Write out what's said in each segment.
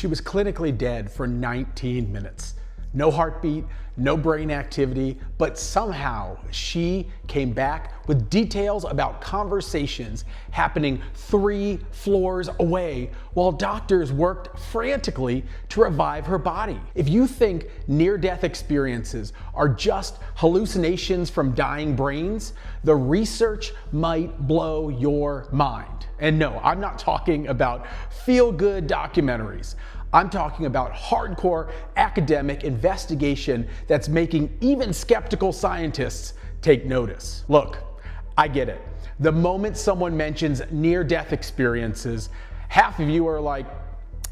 She was clinically dead for 19 minutes. No heartbeat, no brain activity, but somehow she came back with details about conversations happening 3 floors away while doctors worked frantically to revive her body. If you think near-death experiences are just hallucinations from dying brains, the research might blow your mind. And no, I'm not talking about feel-good documentaries. I'm talking about hardcore academic investigation that's making even skeptical scientists take notice. Look, I get it. The moment someone mentions near-death experiences, half of you are like,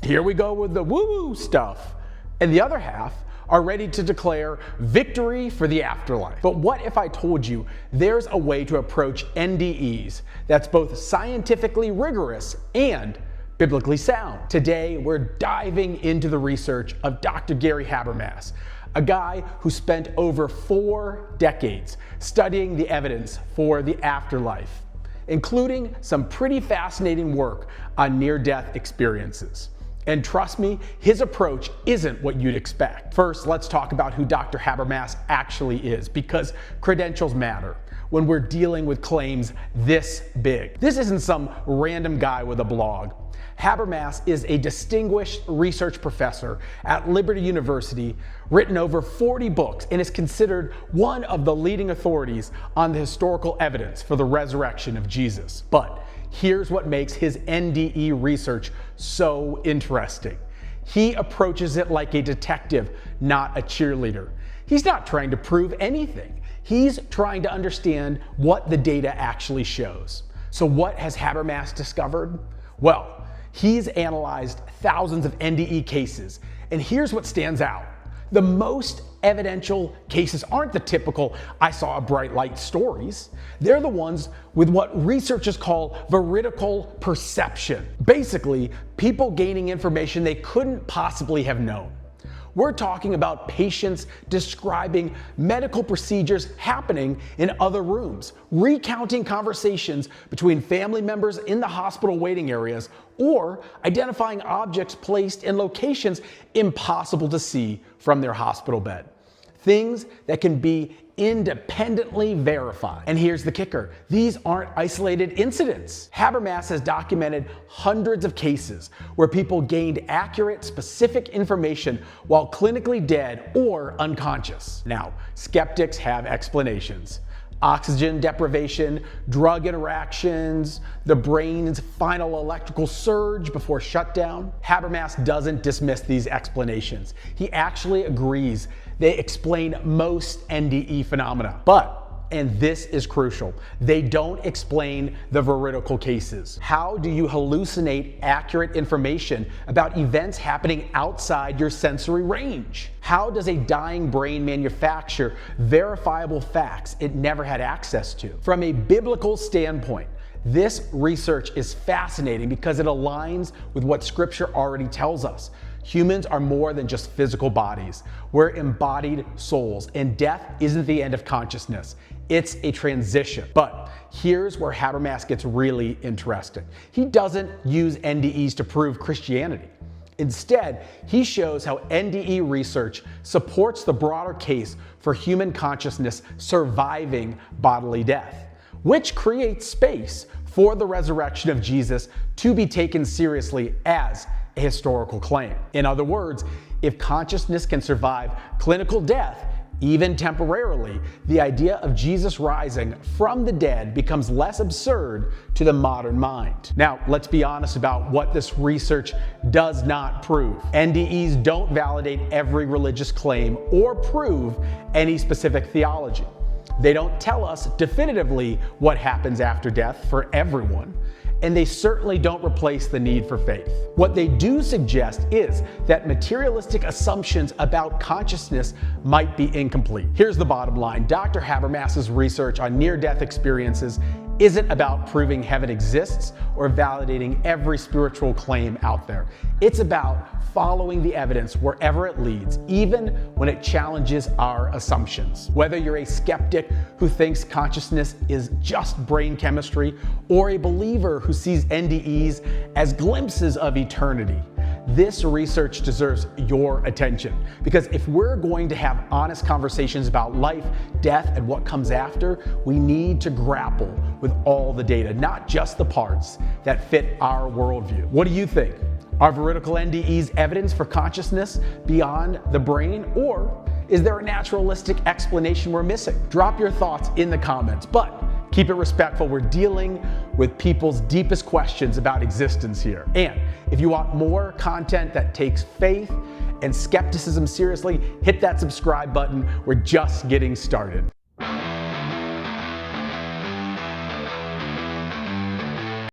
here we go with the woo-woo stuff. And the other half are ready to declare victory for the afterlife. But what if I told you there's a way to approach NDEs that's both scientifically rigorous and biblically sound? Today, we're diving into the research of Dr. Gary Habermas, a guy who spent over 4 decades studying the evidence for the afterlife, including some pretty fascinating work on near-death experiences. And trust me, his approach isn't what you'd expect. First, let's talk about who Dr. Habermas actually is, because credentials matter when we're dealing with claims this big. This isn't some random guy with a blog. Habermas is a distinguished research professor at Liberty University, written over 40 books, and is considered one of the leading authorities on the historical evidence for the resurrection of Jesus. But here's what makes his NDE research so interesting. He approaches it like a detective, not a cheerleader. He's not trying to prove anything. He's trying to understand what the data actually shows. So what has Habermas discovered? Well, he's analyzed thousands of NDE cases, and here's what stands out. The most evidential cases aren't the typical "I saw a bright light" stories. They're the ones with what researchers call veridical perception. Basically, people gaining information they couldn't possibly have known. We're talking about patients describing medical procedures happening in other rooms, recounting conversations between family members in the hospital waiting areas, or identifying objects placed in locations impossible to see from their hospital bed. Things that can be independently verified. And here's the kicker. These aren't isolated incidents. Habermas has documented hundreds of cases where people gained accurate, specific information while clinically dead or unconscious. Now, skeptics have explanations. Oxygen deprivation, drug interactions, the brain's final electrical surge before shutdown. Habermas doesn't dismiss these explanations. He actually agrees they explain most NDE phenomena. But, and this is crucial, they don't explain the veridical cases. How do you hallucinate accurate information about events happening outside your sensory range? How does a dying brain manufacture verifiable facts it never had access to? From a biblical standpoint, this research is fascinating because it aligns with what Scripture already tells us. Humans are more than just physical bodies. We're embodied souls, and death isn't the end of consciousness. It's a transition. But here's where Habermas gets really interesting. He doesn't use NDEs to prove Christianity. Instead, he shows how NDE research supports the broader case for human consciousness surviving bodily death, which creates space for the resurrection of Jesus to be taken seriously as a historical claim. In other words, if consciousness can survive clinical death, even temporarily, the idea of Jesus rising from the dead becomes less absurd to the modern mind. Now, let's be honest about what this research does not prove. NDEs don't validate every religious claim or prove any specific theology. They don't tell us definitively what happens after death for everyone, and they certainly don't replace the need for faith. What they do suggest is that materialistic assumptions about consciousness might be incomplete. Here's the bottom line. Dr. Habermas's research on near-death experiences isn't about proving heaven exists or validating every spiritual claim out there. It's about following the evidence wherever it leads, even when it challenges our assumptions. Whether you're a skeptic who thinks consciousness is just brain chemistry, or a believer who sees NDEs as glimpses of eternity, This research deserves your attention, because if we're going to have honest conversations about life, death, and what comes after, we need to grapple with all the data, not just the parts that fit our worldview. What do you think? Are veridical NDEs evidence for consciousness beyond the brain, or is there a naturalistic explanation we're missing? Drop your thoughts in the comments, but keep it respectful. We're dealing with people's deepest questions about existence here. And if you want more content that takes faith and skepticism seriously, hit that subscribe button. We're just getting started.